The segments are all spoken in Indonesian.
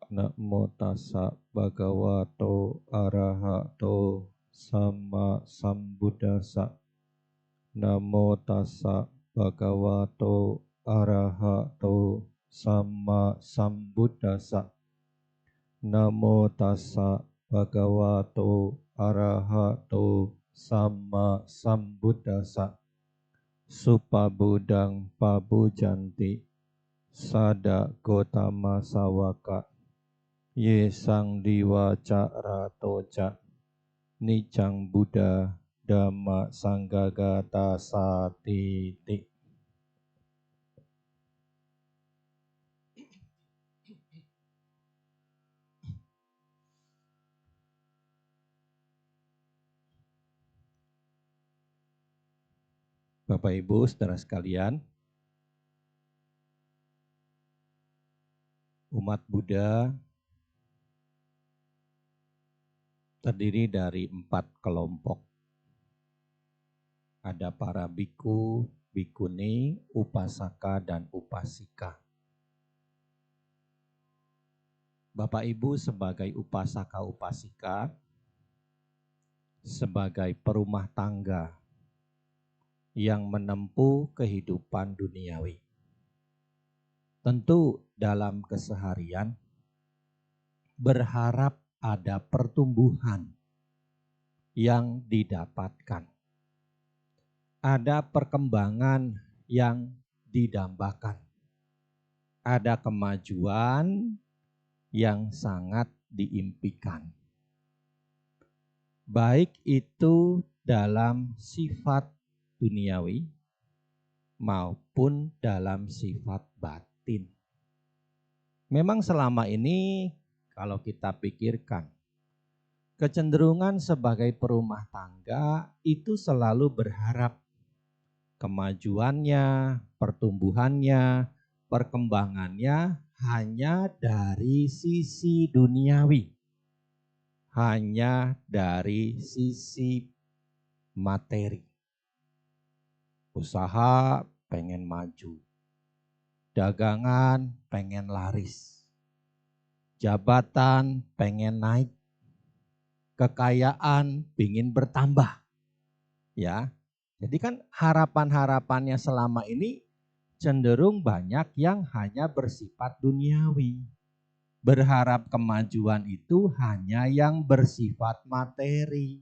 Namo tassa bhagavato arahato sama sambuddhassa. Namo tassa bhagavato arahato sama sambuddhassa. Namo tassa bhagavato arahato sama sambuddhassa. Supabudang pabujanti sada gotama sawaka. Ye sang diwaca ratoja nicang Buddha dhamma sanggagata satiti. Bapak Ibu saudara sekalian, umat Buddha terdiri dari 4 kelompok. Ada para biku, bikuni, upasaka, dan upasika. Bapak Ibu sebagai upasaka upasika, sebagai perumah tangga yang menempuh kehidupan duniawi. Tentu dalam keseharian berharap ada pertumbuhan yang didapatkan. Ada perkembangan yang didambakan. Ada kemajuan yang sangat diimpikan. Baik itu dalam sifat duniawi maupun dalam sifat batin. Memang selama ini kalau kita pikirkan, kecenderungan sebagai perumah tangga itu selalu berharap kemajuannya, pertumbuhannya, perkembangannya hanya dari sisi duniawi, hanya dari sisi materi. Usaha pengen maju, dagangan pengen laris, jabatan pengen naik, kekayaan ingin bertambah. Ya. Jadi kan harapan-harapannya selama ini cenderung banyak yang hanya bersifat duniawi. Berharap kemajuan itu hanya yang bersifat materi.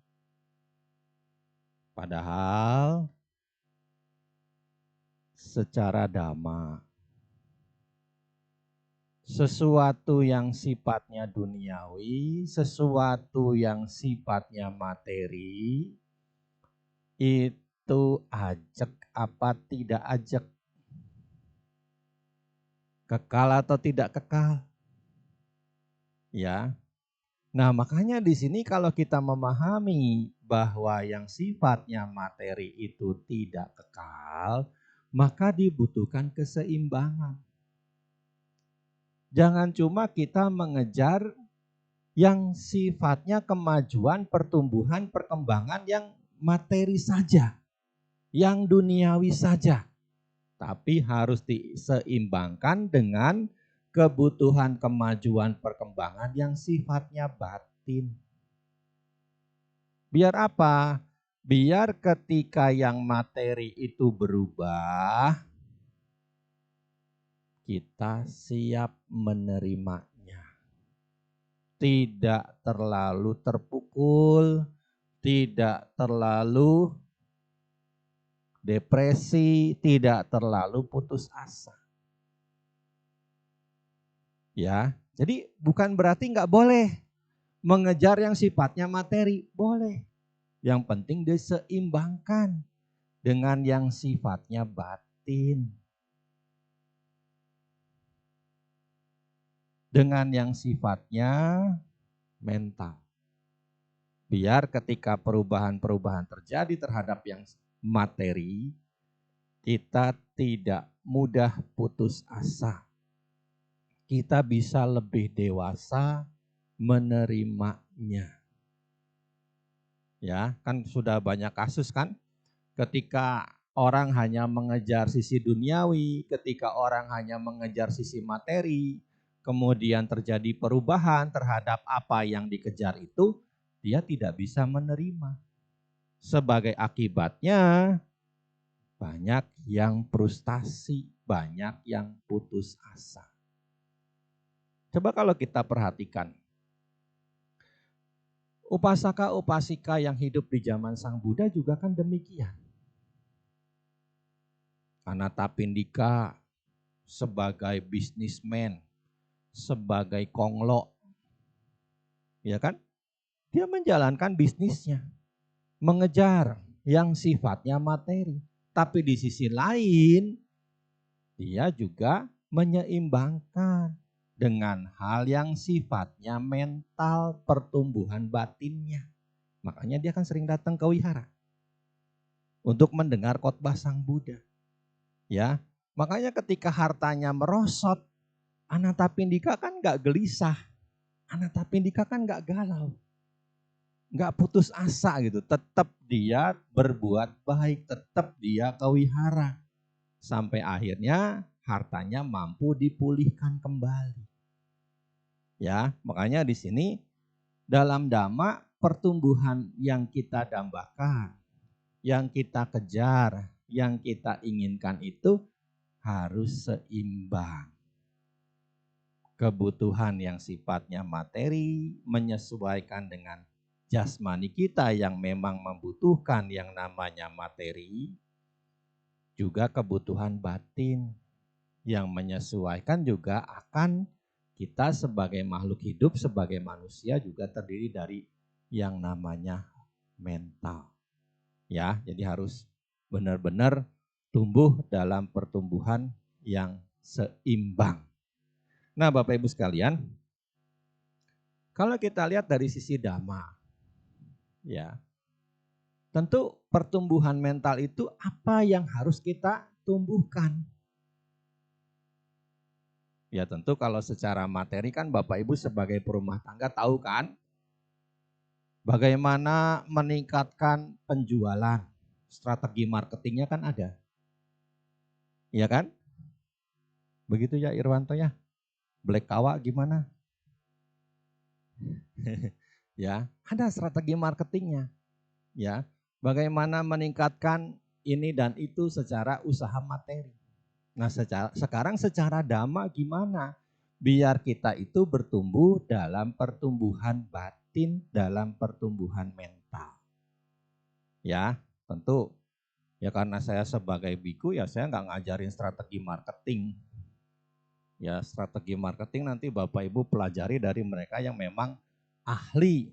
Padahal secara dhamma, sesuatu yang sifatnya duniawi, sesuatu yang sifatnya materi, itu ajek apa tidak ajek? Kekal atau tidak kekal? Ya. Nah, makanya di sini kalau kita memahami bahwa yang sifatnya materi itu tidak kekal, maka dibutuhkan keseimbangan. Jangan cuma kita mengejar yang sifatnya kemajuan, pertumbuhan, perkembangan yang materi saja, yang duniawi saja. Tapi harus diseimbangkan dengan kebutuhan kemajuan perkembangan yang sifatnya batin. Biar apa? Biar ketika yang materi itu berubah, kita siap menerimanya. Tidak terlalu terpukul, tidak terlalu depresi, tidak terlalu putus asa. Ya, jadi bukan berarti nggak boleh mengejar yang sifatnya materi, boleh. Yang penting diseimbangkan dengan yang sifatnya batin. Dengan yang sifatnya mental. Biar ketika perubahan-perubahan terjadi terhadap yang materi, kita tidak mudah putus asa. Kita bisa lebih dewasa menerimanya. Ya, kan sudah banyak kasus kan? Ketika orang hanya mengejar sisi duniawi, ketika orang hanya mengejar sisi materi, kemudian terjadi perubahan terhadap apa yang dikejar itu, dia tidak bisa menerima. Sebagai akibatnya, banyak yang frustasi, banyak yang putus asa. Coba kalau kita perhatikan, upasaka-upasika yang hidup di zaman Sang Buddha juga kan demikian. Anatapindika sebagai bisnismen, sebagai konglo, ya kan? Dia menjalankan bisnisnya, mengejar yang sifatnya materi. Tapi di sisi lain, dia juga menyeimbangkan dengan hal yang sifatnya mental, pertumbuhan batinnya. Makanya dia kan sering datang ke wihara untuk mendengar khotbah Sang Buddha. Ya, makanya ketika hartanya merosot, Anatapindika kan gak gelisah, Anatapindika kan gak galau, gak putus asa gitu. Tetap dia berbuat baik, tetap dia ke wihara. Sampai akhirnya hartanya mampu dipulihkan kembali. Ya, makanya di sini dalam Dhamma pertumbuhan yang kita dambakan, yang kita kejar, yang kita inginkan itu harus seimbang. Kebutuhan yang sifatnya materi menyesuaikan dengan jasmani kita yang memang membutuhkan yang namanya materi, juga kebutuhan batin yang menyesuaikan juga akan kita sebagai makhluk hidup, sebagai manusia juga terdiri dari yang namanya mental. Ya, jadi harus benar-benar tumbuh dalam pertumbuhan yang seimbang. Nah, Bapak Ibu sekalian, kalau kita lihat dari sisi Dhamma, ya, tentu pertumbuhan mental itu apa yang harus kita tumbuhkan? Ya tentu kalau secara materi kan Bapak Ibu sebagai perumah tangga tahu kan bagaimana meningkatkan penjualan, strategi marketingnya kan ada. Iya kan? Begitu ya Irwanto ya. Black Kawa gimana? Ya, ada strategi marketingnya. Ya, bagaimana meningkatkan ini dan itu secara usaha materi. Nah, sekarang secara Dhamma gimana? Biar kita itu bertumbuh dalam pertumbuhan batin, dalam pertumbuhan mental. Ya, tentu ya karena saya sebagai biku ya saya nggak ngajarin strategi marketing. Ya, strategi marketing nanti Bapak Ibu pelajari dari mereka yang memang ahli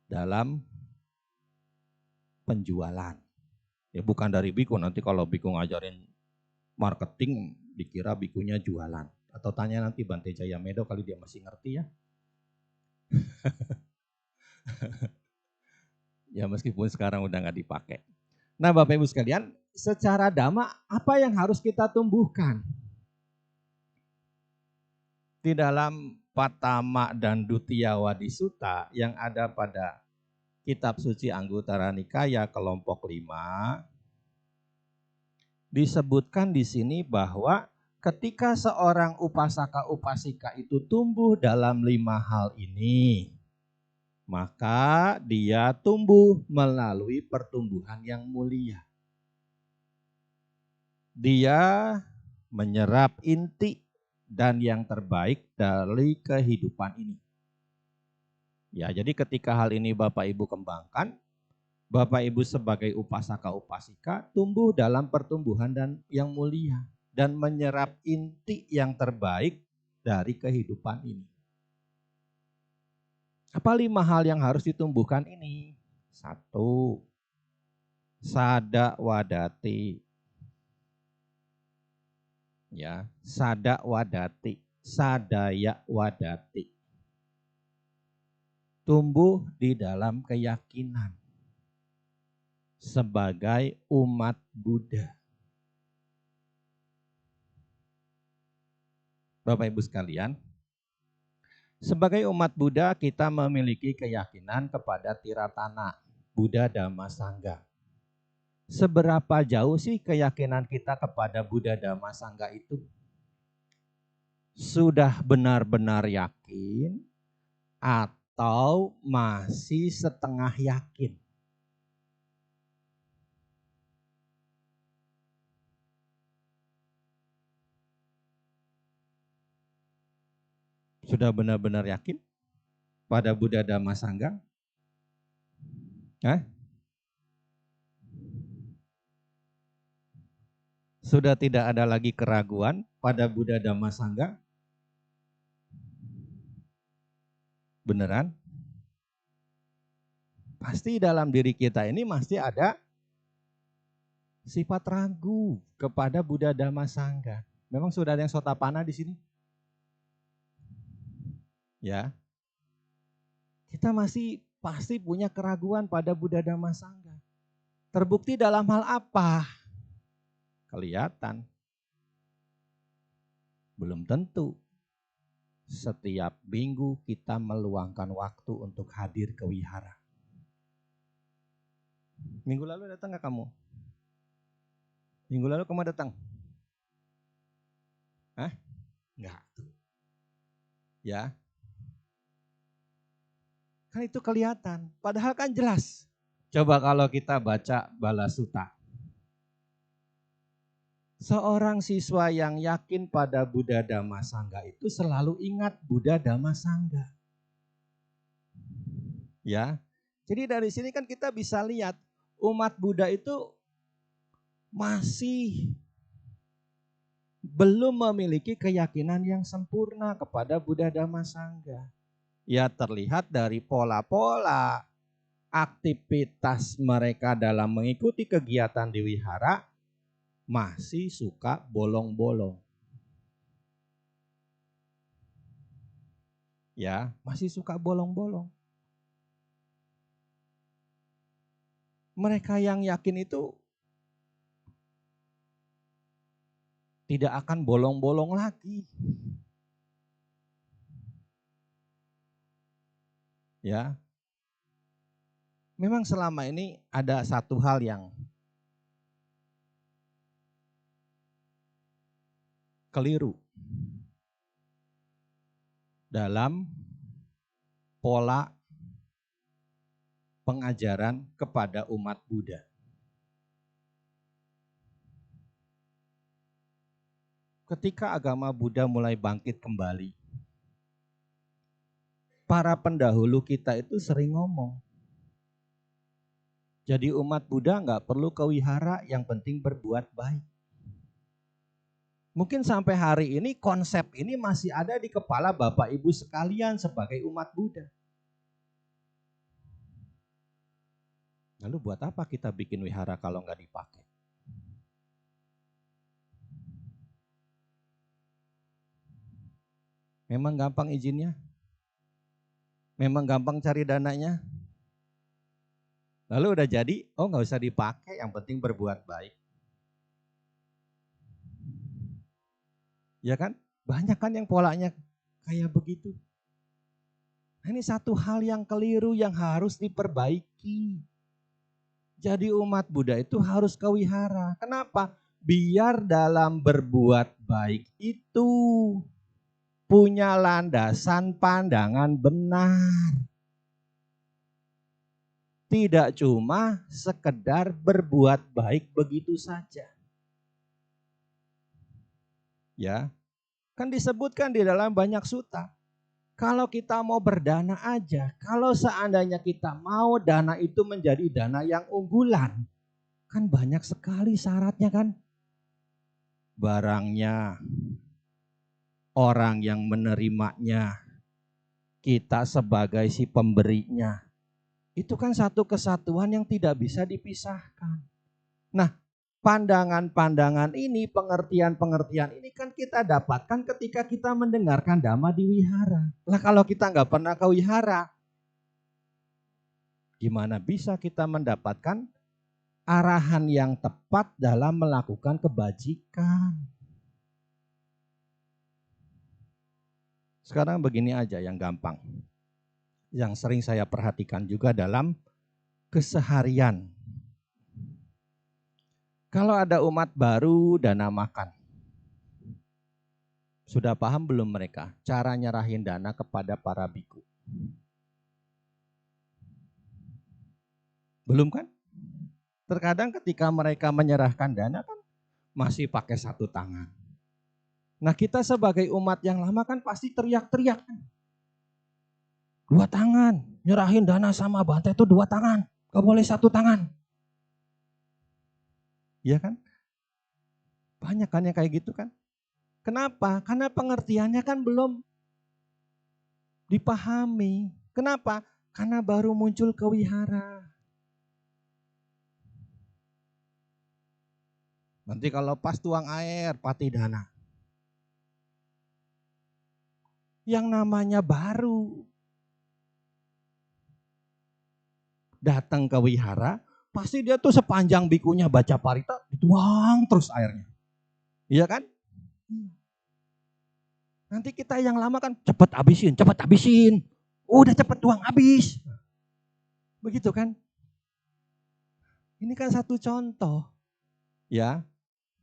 dalam penjualan. Ya bukan dari biku, nanti kalau biku ngajarin marketing dikira bikunya jualan. Atau tanya nanti Bante Jaya Medo kali dia masih ngerti ya. Ya meskipun sekarang udah nggak dipakai. Nah Bapak Ibu sekalian, secara Dhamma apa yang harus kita tumbuhkan? Di dalam Patama dan Duttiya Wadisutta yang ada pada Kitab Suci Anguttara Nikaya kelompok 5, disebutkan di sini bahwa ketika seorang upasaka-upasika itu tumbuh dalam 5 hal ini, maka dia tumbuh melalui pertumbuhan yang mulia. Dia menyerap inti dan yang terbaik dari kehidupan ini. Ya, jadi ketika hal ini Bapak Ibu kembangkan, Bapak Ibu sebagai upasaka-upasika tumbuh dalam pertumbuhan dan yang mulia dan menyerap inti yang terbaik dari kehidupan ini. Apa 5 hal yang harus ditumbuhkan ini? 1, sada wadati. Ya, sada wadati, sadaya wadati. Tumbuh di dalam keyakinan sebagai umat Buddha. Bapak Ibu sekalian, sebagai umat Buddha kita memiliki keyakinan kepada Tiratana, Buddha Dhamma Sangha. Seberapa jauh sih keyakinan kita kepada Buddha Dhamma Sangha itu? Sudah benar-benar yakin atau masih setengah yakin? Sudah benar-benar yakin pada Buddha Dhamma Sangha? Sudah tidak ada lagi keraguan pada Buddha Dhamma Sangha? Beneran? Pasti dalam diri kita ini masih ada sifat ragu kepada Buddha Dhamma Sangha. Memang sudah ada yang Sotapanna di sini? Ya. Kita masih pasti punya keraguan pada Buddha Dhamma Sangha. Terbukti dalam hal apa? Kelihatan. Belum tentu. Setiap minggu kita meluangkan waktu untuk hadir ke wihara. Minggu lalu datang gak kamu? Minggu lalu kamu datang? Enggak. Ya. Kan itu kelihatan. Padahal kan jelas. Coba kalau kita baca Bala Sutta. Seorang siswa yang yakin pada Buddha Dhamma Sangha itu selalu ingat Buddha Dhamma Sangha. Ya. Jadi dari sini kan kita bisa lihat umat Buddha itu masih belum memiliki keyakinan yang sempurna kepada Buddha Dhamma Sangha. Ya terlihat dari pola-pola aktivitas mereka dalam mengikuti kegiatan di wihara masih suka bolong-bolong. Ya, masih suka bolong-bolong. Mereka yang yakin itu tidak akan bolong-bolong lagi. Ya. Memang selama ini ada satu hal yang keliru dalam pola pengajaran kepada umat Buddha. Ketika agama Buddha mulai bangkit kembali, para pendahulu kita itu sering ngomong, jadi umat Buddha nggak perlu ke wihara, yang penting berbuat baik. Mungkin sampai hari ini konsep ini masih ada di kepala Bapak Ibu sekalian sebagai umat Buddha. Lalu buat apa kita bikin wihara kalau nggak dipakai? Memang gampang izinnya? Memang gampang cari dananya? Lalu udah jadi, oh nggak usah dipakai, yang penting berbuat baik. Ya kan? Banyak kan yang polanya kayak begitu. Nah, ini satu hal yang keliru yang harus diperbaiki. Jadi umat Buddha itu harus ke wihara. Kenapa? Biar dalam berbuat baik itu punya landasan pandangan benar. Tidak cuma sekedar berbuat baik begitu saja. Ya, kan disebutkan di dalam banyak sutta. Kalau kita mau berdana aja, kalau seandainya kita mau dana itu menjadi dana yang unggulan, kan banyak sekali syaratnya kan. Barangnya, orang yang menerimanya, kita sebagai si pemberinya. Itu kan satu kesatuan yang tidak bisa dipisahkan. Nah, pandangan-pandangan ini, pengertian-pengertian ini kan kita dapatkan ketika kita mendengarkan dhamma di wihara. Lah kalau kita nggak pernah ke wihara, gimana bisa kita mendapatkan arahan yang tepat dalam melakukan kebajikan? Sekarang begini aja yang gampang. Yang sering saya perhatikan juga dalam keseharian. Kalau ada umat baru dana makan. Sudah paham belum mereka cara nyerahin dana kepada para biku? Belum kan? Terkadang ketika mereka menyerahkan dana kan masih pakai satu tangan. Nah kita sebagai umat yang lama kan pasti teriak-teriak. Dua tangan, nyerahin dana sama Bante itu dua tangan, gak boleh satu tangan. Iya kan? Banyak kan yang kayak gitu kan? Kenapa? Karena pengertiannya kan belum dipahami. Kenapa? Karena baru muncul kewihara. Nanti kalau pas tuang air, pati dana. Yang namanya baru datang ke wihara, pasti dia tuh sepanjang bikunya baca parita, dituang terus airnya. Iya kan? Nanti kita yang lama kan cepet habisin. Udah cepet tuang habis. Begitu kan? Ini kan satu contoh. Ya.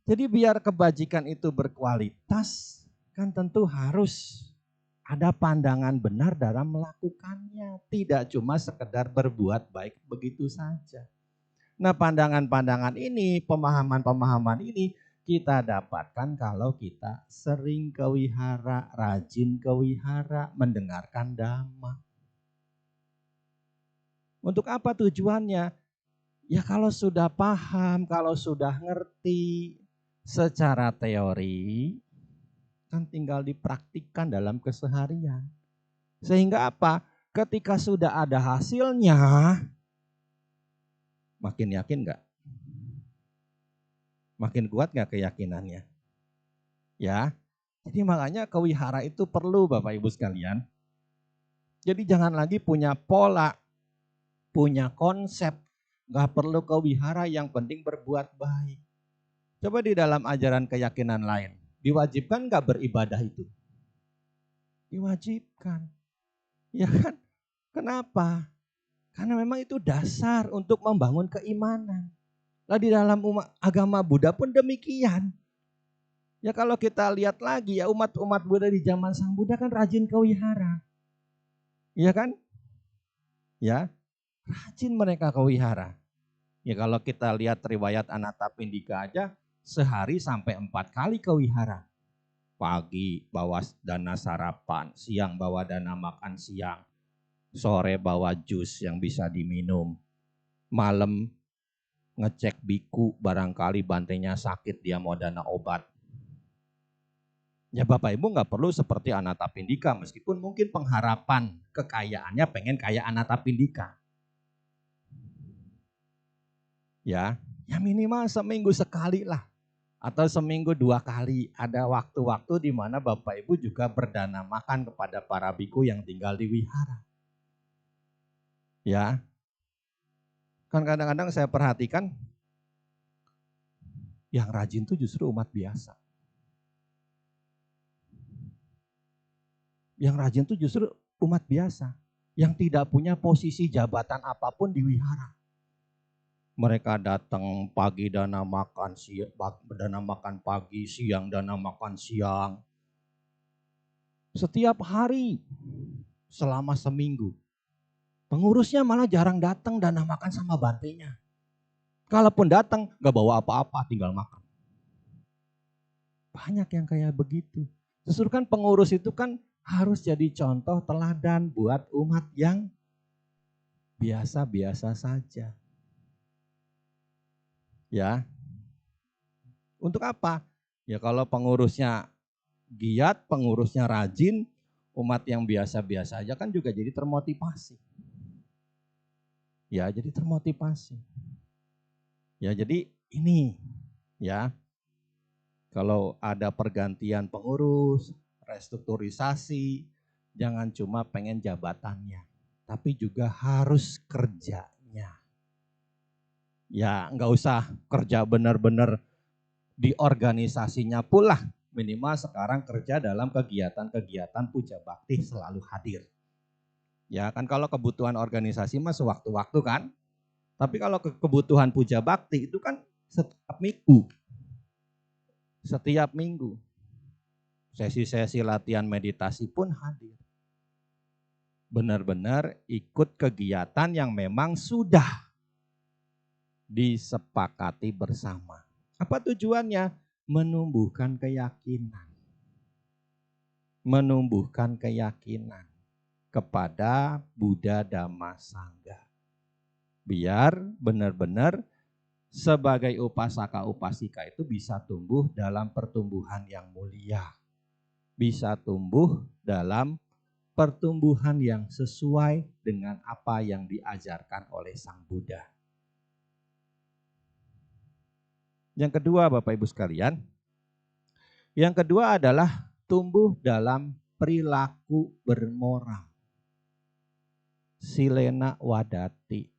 Jadi biar kebajikan itu berkualitas, kan tentu harus ada pandangan benar dalam melakukannya. Tidak cuma sekedar berbuat baik begitu saja. Nah pandangan-pandangan ini, pemahaman-pemahaman ini kita dapatkan kalau kita sering ke wihara, rajin ke wihara, mendengarkan dhamma. Untuk apa tujuannya? Ya kalau sudah paham, kalau sudah ngerti secara teori, kan tinggal dipraktikkan dalam keseharian. Sehingga apa? Ketika sudah ada hasilnya, makin yakin gak? Makin kuat gak keyakinannya? Ya, jadi makanya ke wihara itu perlu Bapak Ibu sekalian. Jadi jangan lagi punya pola, punya konsep, gak perlu ke wihara, yang penting berbuat baik. Coba di dalam ajaran keyakinan lain, diwajibkan gak beribadah itu? Diwajibkan. Ya kan? Kenapa? Karena memang itu dasar untuk membangun keimanan. Lah di dalam agama Buddha pun demikian. Ya kalau kita lihat lagi ya umat-umat Buddha di zaman Sang Buddha kan rajin ke wihara. Iya kan? Ya, rajin mereka ke wihara. Ya kalau kita lihat riwayat Anathapindika aja sehari sampai 4 kali ke wihara. Pagi bawa dana sarapan, siang bawa dana makan siang, sore bawa jus yang bisa diminum, malam ngecek biku barangkali bantenya sakit dia mau dana obat. Ya Bapak Ibu gak perlu seperti Anathapindika, meskipun mungkin pengharapan kekayaannya pengen kayak Anathapindika. Ya minimal seminggu sekali lah. Atau seminggu 2 kali, ada waktu-waktu di mana Bapak Ibu juga berdana makan kepada para biku yang tinggal di wihara. Ya, kan kadang-kadang saya perhatikan yang rajin tuh justru umat biasa. Yang rajin tuh justru umat biasa, yang tidak punya posisi jabatan apapun di wihara. Mereka datang pagi dana makan siang, dana makan pagi, siang dana makan siang. Setiap hari selama seminggu. Pengurusnya malah jarang datang dana makan sama bantenya. Kalaupun datang gak bawa apa-apa, tinggal makan. Banyak yang kayak begitu. Justru kan pengurus itu kan harus jadi contoh teladan buat umat yang biasa-biasa saja. Ya, untuk apa? Ya kalau pengurusnya giat, pengurusnya rajin, umat yang biasa-biasa aja kan juga jadi termotivasi. Ya, jadi termotivasi. Ya, jadi ini ya, kalau ada pergantian pengurus, restrukturisasi, jangan cuma pengen jabatannya, tapi juga harus kerjanya. Ya nggak usah kerja benar-benar di organisasinya pula, minimal sekarang kerja dalam kegiatan-kegiatan puja bakti selalu hadir. Ya kan kalau kebutuhan organisasi mah sewaktu-waktu kan, tapi kalau kebutuhan puja bakti itu kan setiap minggu. Setiap minggu. Sesi-sesi latihan meditasi pun hadir. Benar-benar ikut kegiatan yang memang sudah disepakati bersama. Apa tujuannya? Menumbuhkan keyakinan. Menumbuhkan keyakinan kepada Buddha Dhamma Sangha. Biar benar-benar sebagai upasaka upasika itu bisa tumbuh dalam pertumbuhan yang mulia. Bisa tumbuh dalam pertumbuhan yang sesuai dengan apa yang diajarkan oleh Sang Buddha. Yang kedua Bapak Ibu sekalian, yang kedua adalah tumbuh dalam perilaku bermoral. Silena wadati.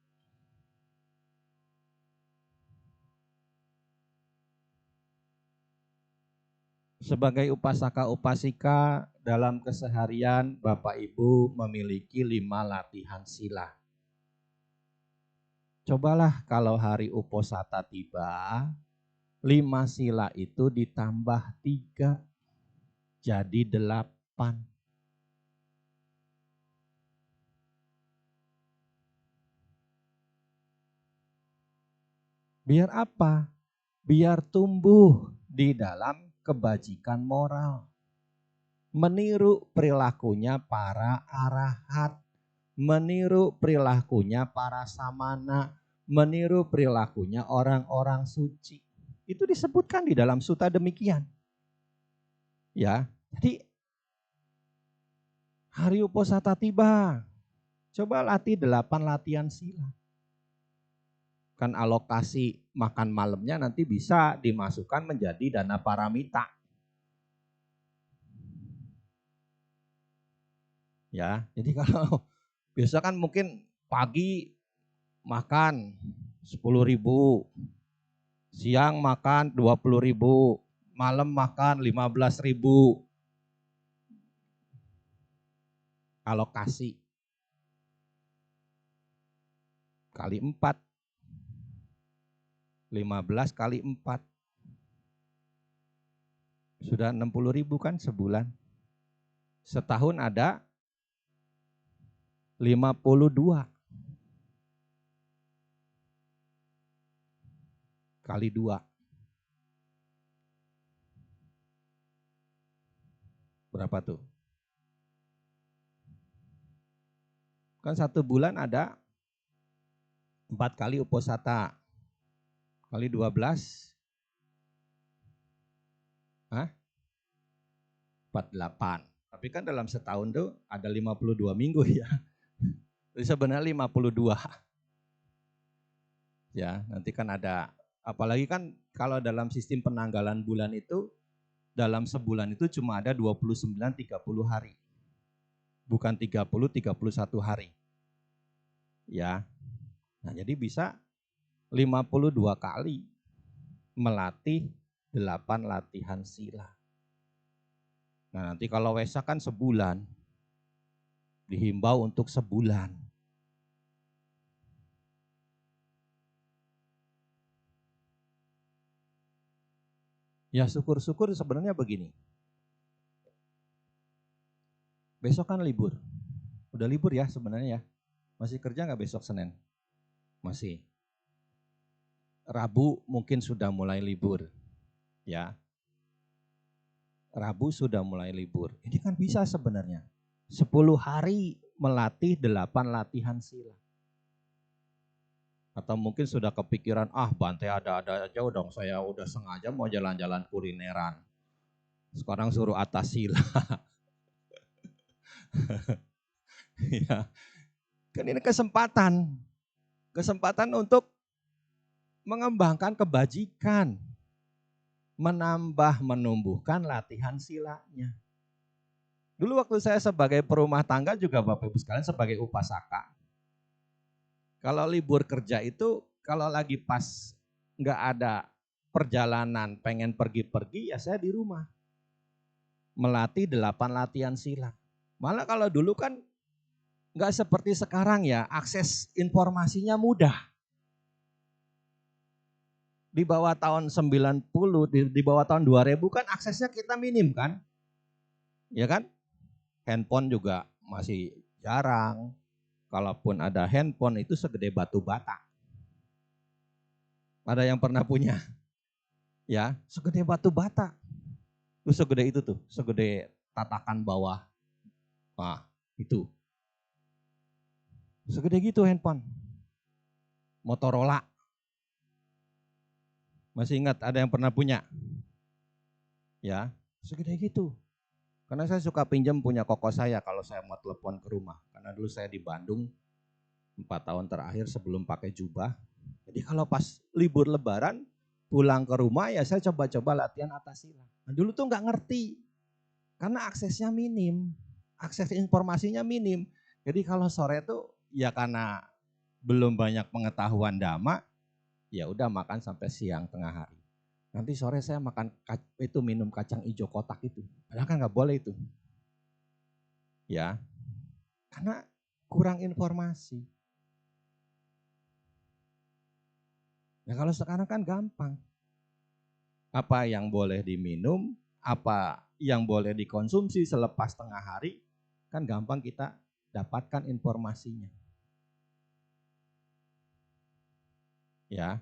Sebagai upasaka upasika dalam keseharian Bapak Ibu memiliki 5 latihan sila. Cobalah kalau hari uposata tiba, 5 sila itu ditambah 3 jadi 8. Biar apa? Biar tumbuh di dalam kebajikan moral. Meniru perilakunya para arahat, meniru perilakunya para samana, meniru perilakunya orang-orang suci. Itu disebutkan di dalam sutta demikian. Ya, jadi hari uposata tiba. Coba latih 8 latihan sila. Kan alokasi makan malamnya nanti bisa dimasukkan menjadi dana paramita. Ya, jadi kalau biasa kan mungkin pagi makan 10.000, siang makan 20.000, malam makan 15.000. Alokasi kali 4. 15 kali 4. Sudah 60.000 kan sebulan. Setahun ada 52. Kali 2. Berapa tuh? Kan 1 bulan ada 4 kali uposata. Kali 12. 48. Tapi kan dalam setahun tuh ada 52 minggu ya. Jadi sebenarnya 52. Ya, nanti kan ada, apalagi kan kalau dalam sistem penanggalan bulan itu, dalam sebulan itu cuma ada 29-30 hari. Bukan 30-31 hari. Ya. Nah, jadi bisa 52 kali melatih 8 latihan sila. Nah, nanti kalau Wesak kan sebulan. Dihimbau untuk sebulan. Ya syukur-syukur sebenarnya begini. Besok kan libur. Udah libur ya sebenarnya ya. Masih kerja nggak besok Senin? Masih. Rabu mungkin sudah mulai libur. Ya. Rabu sudah mulai libur. Ini kan bisa sebenarnya. 10 hari melatih 8 latihan sila. Atau mungkin sudah kepikiran, Bante ada-ada aja dong, saya udah sengaja mau jalan-jalan kulineran. Sekarang suruh atas sila. Ya. Kan ini kesempatan. Kesempatan untuk mengembangkan kebajikan. Menumbuhkan latihan silanya. Dulu waktu saya sebagai perumah tangga juga Bapak Ibu sekalian sebagai upasaka. Kalau libur kerja itu kalau lagi pas nggak ada perjalanan pengen pergi-pergi ya saya di rumah. Melatih 8 latihan silat. Malah kalau dulu kan nggak seperti sekarang ya, akses informasinya mudah. Di bawah tahun 90, di bawah tahun 2000 kan aksesnya kita minim kan. Ya kan? Handphone juga masih jarang. Kalaupun ada handphone itu segede batu bata. Ada yang pernah punya? Ya, segede batu bata. Itu segede itu tuh, segede tatakan bawah. Nah, itu. Segede gitu handphone. Motorola. Masih ingat ada yang pernah punya? Ya, segede gitu. Karena saya suka pinjam punya koko saya kalau saya mau telepon ke rumah. Karena dulu saya di Bandung 4 tahun terakhir sebelum pakai jubah. Jadi kalau pas libur lebaran pulang ke rumah ya saya coba-coba latihan atas sila. Nah, dulu tuh nggak ngerti karena aksesnya minim, akses informasinya minim. Jadi kalau sore tuh ya karena belum banyak pengetahuan dhamma, ya udah makan sampai siang tengah hari. Nanti sore saya makan itu minum kacang hijau kotak itu. Padahal kan nggak boleh itu. Ya, karena kurang informasi. Ya kalau sekarang kan gampang. Apa yang boleh diminum, apa yang boleh dikonsumsi selepas tengah hari, kan gampang kita dapatkan informasinya. Ya,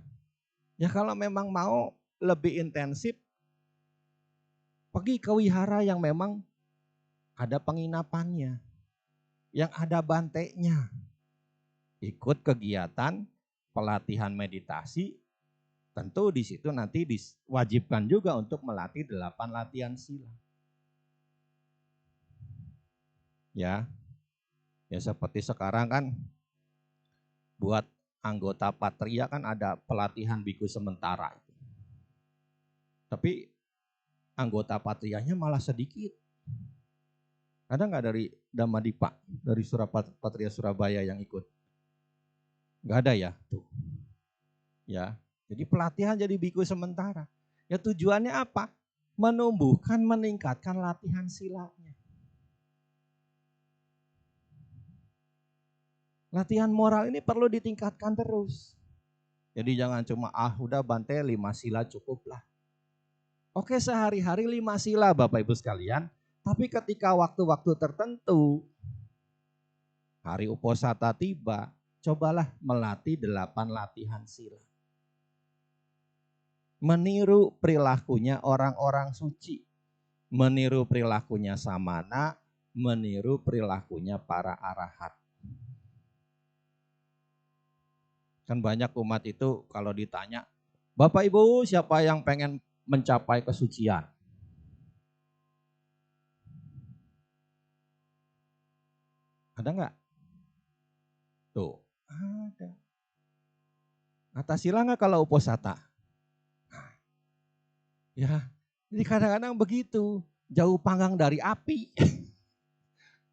ya kalau memang mau lebih intensif, pergi ke wihara yang memang ada penginapannya, yang ada bantenya. Ikut kegiatan pelatihan meditasi, tentu di situ nanti diwajibkan juga untuk melatih 8 latihan sila. Ya, ya seperti sekarang kan buat anggota patria kan ada pelatihan biku sementara. Tapi anggota patrianya malah sedikit. Ada nggak dari Dhamadipa, dari Patria Surabaya yang ikut? Nggak ada ya, tuh. Ya, jadi pelatihan jadi biku sementara. Ya tujuannya apa? Menumbuhkan, meningkatkan latihan silanya. Latihan moral ini perlu ditingkatkan terus. Jadi jangan cuma udah Bante 5 sila cukup lah. Oke sehari-hari 5 sila Bapak Ibu sekalian. Tapi ketika waktu-waktu tertentu, hari uposata tiba, cobalah melatih 8 latihan sila. Meniru perilakunya orang-orang suci. Meniru perilakunya samana, meniru perilakunya para arahat. Kan banyak umat itu kalau ditanya, Bapak Ibu siapa yang pengen mencapai kesucian? Ada nggak? Tuh, ada. Atas sila nggak kalau uposata? Ya, jadi kadang-kadang begitu, jauh panggang dari api.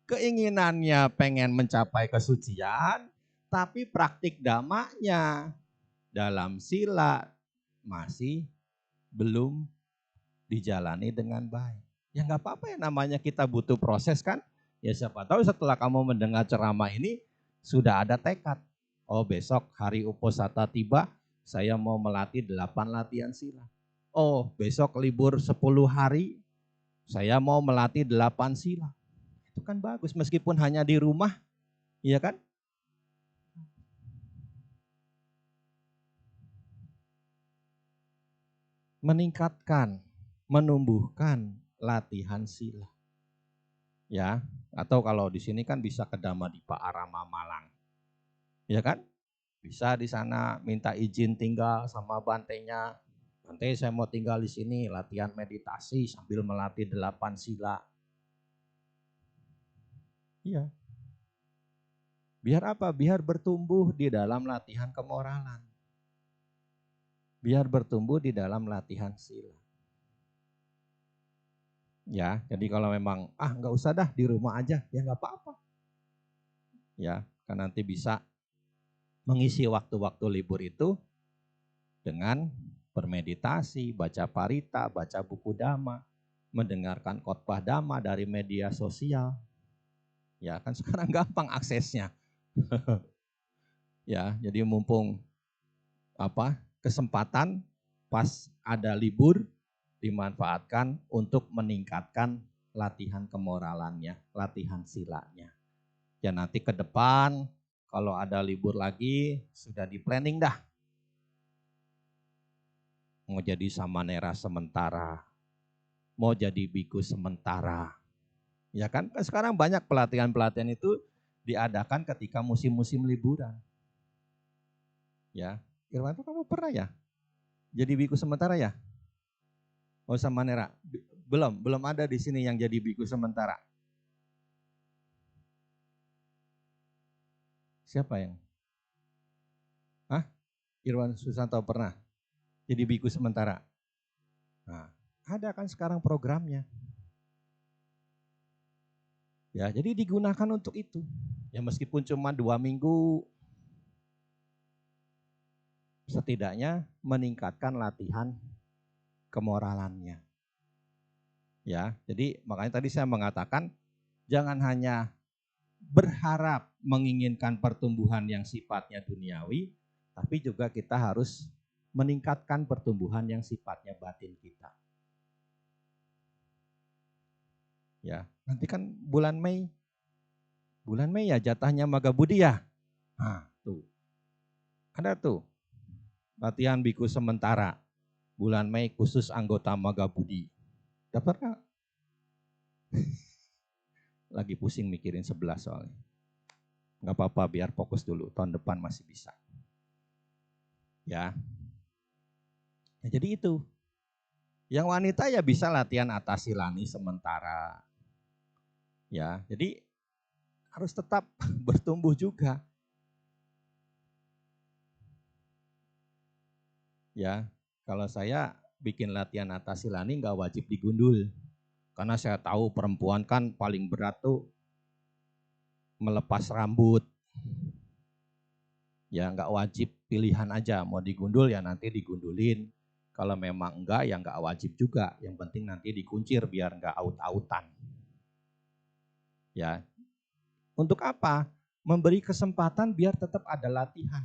Keinginannya pengen mencapai kesucian, tapi praktik damanya dalam sila masih belum dijalani dengan baik. Ya nggak apa-apa ya namanya kita butuh proses kan. Ya siapa tahu setelah kamu mendengar ceramah ini sudah ada tekad. Oh besok hari uposata tiba saya mau melatih 8 latihan sila. Oh besok libur 10 hari saya mau melatih 8 sila. Itu kan bagus meskipun hanya di rumah, iya kan? Meningkatkan, menumbuhkan latihan sila. Ya, atau kalau di sini kan bisa ke Dhamadipa Arama Malang. Ya kan? Bisa di sana minta izin tinggal sama bantenya. Bante saya mau tinggal di sini latihan meditasi sambil melatih 8 sila. Iya. Biar apa? Biar bertumbuh di dalam latihan kemoralan. Biar bertumbuh di dalam latihan sila. Ya, jadi kalau memang nggak usah dah di rumah aja, ya nggak apa-apa. Ya, kan nanti bisa mengisi waktu-waktu libur itu dengan bermeditasi, baca parita, baca buku dhamma, mendengarkan khotbah dhamma dari media sosial. Ya, kan sekarang gampang aksesnya. Ya, jadi mumpung kesempatan pas ada libur dimanfaatkan untuk meningkatkan latihan kemoralannya, latihan silanya. Ya nanti ke depan kalau ada libur lagi sudah di planning dah. Mau jadi samanera sementara, mau jadi biku sementara. Ya kan sekarang banyak pelatihan-pelatihan itu diadakan ketika musim-musim liburan. Ya, Irwanto kamu pernah ya jadi biku sementara ya? Oh samanera, belum ada di sini yang jadi biku sementara. Siapa yang? Hah? Irwan Susanto pernah jadi biku sementara? Nah, ada kan sekarang programnya. Ya, jadi digunakan untuk itu. Ya meskipun cuma 2 minggu, setidaknya meningkatkan latihan kemoralannya. Ya, jadi makanya tadi saya mengatakan jangan hanya berharap menginginkan pertumbuhan yang sifatnya duniawi, tapi juga kita harus meningkatkan pertumbuhan yang sifatnya batin kita. Ya, nanti kan bulan Mei ya jatahnya Maga Budi ya. Nah, tuh. Ada tuh latihan biku sementara bulan Mei khusus anggota Maga Budi. Dapat nggak? Lagi pusing mikirin 11 soalnya. Nggak apa-apa biar fokus dulu, tahun depan masih bisa. Ya. Nah, jadi itu. Yang wanita ya bisa latihan atasilani sementara. Ya, jadi harus tetap bertumbuh juga. Ya, kalau saya bikin latihan atasilani nggak wajib digundul. Karena saya tahu perempuan kan paling berat tuh melepas rambut. Ya nggak wajib, pilihan aja. Mau digundul ya nanti digundulin. Kalau memang enggak ya nggak wajib juga. Yang penting nanti dikuncir biar nggak aut-autan. Ya, untuk apa? Memberi kesempatan biar tetap ada latihan.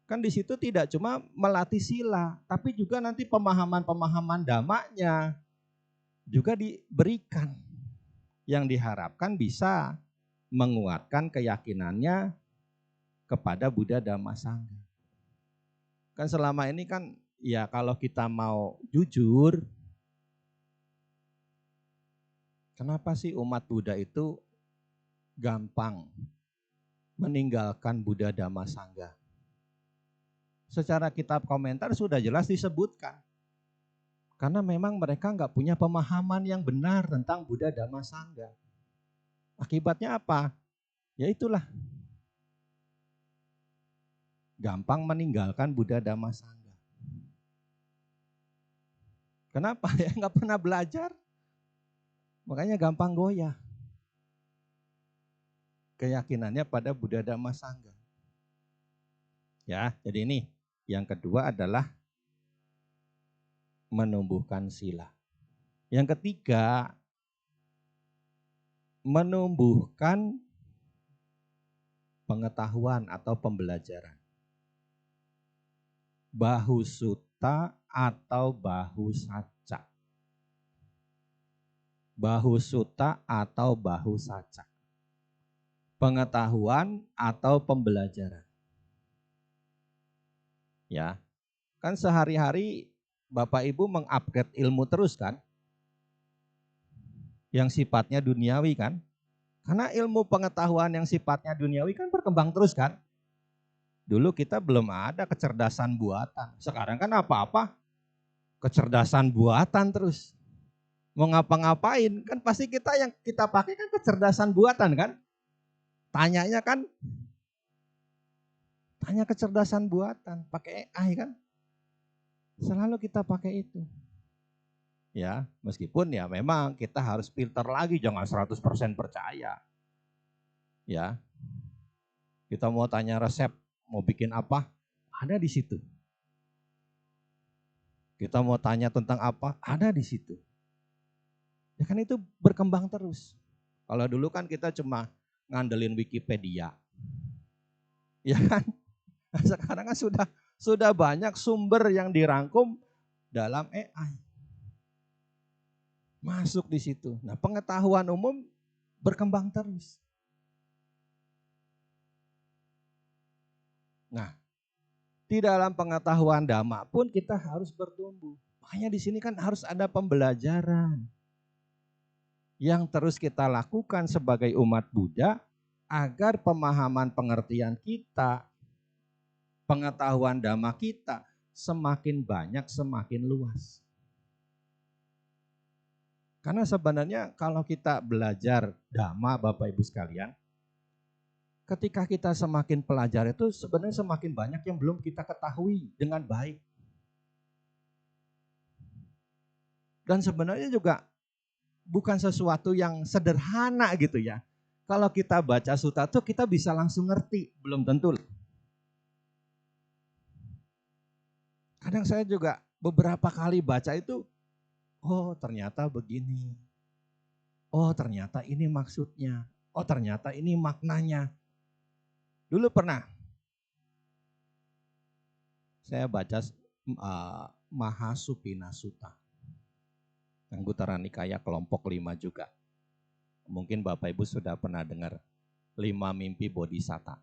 Kan di situ tidak cuma melatih sila, tapi juga nanti pemahaman-pemahaman dhammanya juga diberikan. Yang diharapkan bisa menguatkan keyakinannya kepada Buddha Dhamma Sangha. Kan selama ini kan ya kalau kita mau jujur, kenapa sih umat Buddha itu gampang meninggalkan Buddha Dhamma Sangha? Secara kitab komentar sudah jelas disebutkan. Karena memang mereka nggak punya pemahaman yang benar tentang Buddha Dhamma Sangha. Akibatnya apa? Ya itulah. Gampang meninggalkan Buddha Dhamma Sangha. Kenapa? Ya nggak pernah belajar. Makanya gampang goyah. Keyakinannya pada Buddha Dhamma Sangha. Ya, jadi ini yang kedua adalah menumbuhkan sila. Yang ketiga, menumbuhkan pengetahuan atau pembelajaran. Bahu sutta atau bahu saca. Bahu sutta atau bahu saca. Pengetahuan atau pembelajaran. Ya, kan sehari-hari Bapak Ibu mengupgrade ilmu terus kan? Yang sifatnya duniawi kan? Karena ilmu pengetahuan yang sifatnya duniawi kan berkembang terus kan? Dulu kita belum ada kecerdasan buatan. Sekarang kan apa-apa kecerdasan buatan terus. Mau ngapa-ngapain kan pasti kita yang kita pakai kan kecerdasan buatan kan? Tanyanya kan tanya kecerdasan buatan, pakai AI kan? Selalu kita pakai itu. Ya, meskipun ya memang kita harus filter lagi, jangan 100% percaya. Ya. Kita mau tanya resep, mau bikin apa? Ada di situ. Kita mau tanya tentang apa? Ada di situ. Ya kan itu berkembang terus. Kalau dulu kan kita cuma ngandelin Wikipedia. Ya kan? Sekarang kan sudah banyak sumber yang dirangkum dalam AI. Masuk di situ. Nah, pengetahuan umum berkembang terus. Nah, di dalam pengetahuan dhamma pun kita harus bertumbuh. Makanya di sini kan harus ada pembelajaran yang terus kita lakukan sebagai umat Buddha agar pemahaman pengertian kita, pengetahuan dhamma kita semakin banyak, semakin luas. Karena sebenarnya kalau kita belajar dhamma Bapak Ibu sekalian, ketika kita semakin pelajar itu sebenarnya semakin banyak yang belum kita ketahui dengan baik. Dan sebenarnya juga bukan sesuatu yang sederhana gitu ya. Kalau kita baca sutta itu kita bisa langsung ngerti, belum tentu. Kadang saya juga beberapa kali baca itu, oh ternyata begini. Oh ternyata ini maksudnya. Oh ternyata ini maknanya. Dulu pernah saya baca Mahasupina Sutta. Anggutara Nikaya kelompok 5 juga. Mungkin Bapak Ibu sudah pernah dengar 5 mimpi Bodhisatta.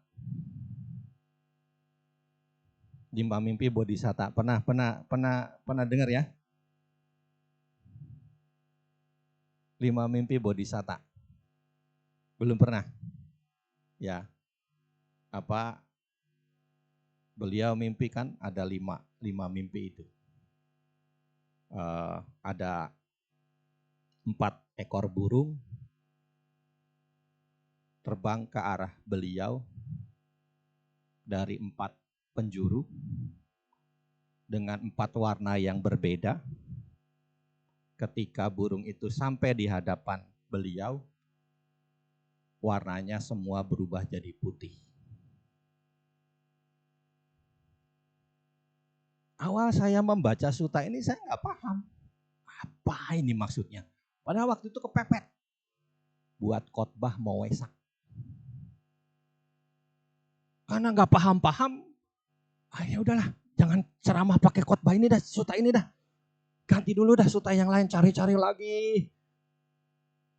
5 mimpi Bodhisatta. Pernah dengar ya? 5 mimpi Bodhisatta. Belum pernah? Ya. Apa beliau mimpi kan ada 5 mimpi itu. Ada 4 ekor burung terbang ke arah beliau dari 4 penjuru dengan 4 warna yang berbeda. Ketika burung itu sampai di hadapan beliau, warnanya semua berubah jadi putih. Awal saya membaca sutta ini saya nggak paham. Apa ini maksudnya? Padahal waktu itu kepepet. Buat khotbah mau Wesak. Karena nggak paham-paham, ya udahlah, jangan ceramah pakai khotbah ini dah, sutta ini dah. Ganti dulu dah sutta yang lain, cari-cari lagi.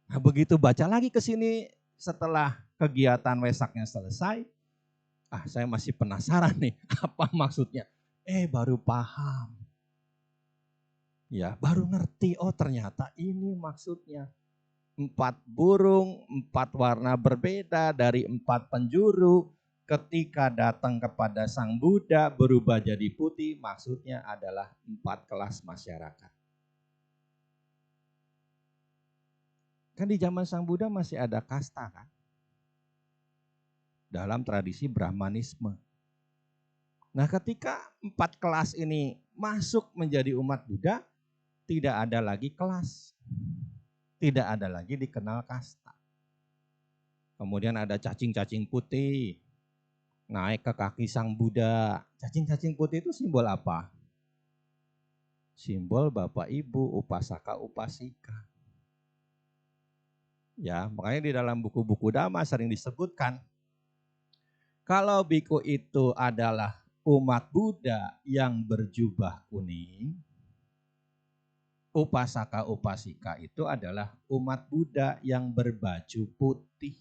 Nah begitu baca lagi ke sini setelah kegiatan Wesaknya selesai, saya masih penasaran nih, apa maksudnya? Baru paham. Ya, baru ngerti, oh ternyata ini maksudnya. 4 burung, 4 warna berbeda dari 4 penjuru, ketika datang kepada Sang Buddha berubah jadi putih, maksudnya adalah 4 kelas masyarakat. Kan di zaman Sang Buddha masih ada kasta kan? Dalam tradisi Brahmanisme. Nah ketika 4 kelas ini masuk menjadi umat Buddha, tidak ada lagi kelas. Tidak ada lagi dikenal kasta. Kemudian ada cacing-cacing putih, naik ke kaki Sang Buddha. Cacing-cacing putih itu simbol apa? Simbol Bapak Ibu, upasaka, upasika. Ya, makanya di dalam buku-buku Dhamma sering disebutkan, kalau biku itu adalah umat Buddha yang berjubah kuning, upasaka upasika itu adalah umat Buddha yang berbaju putih.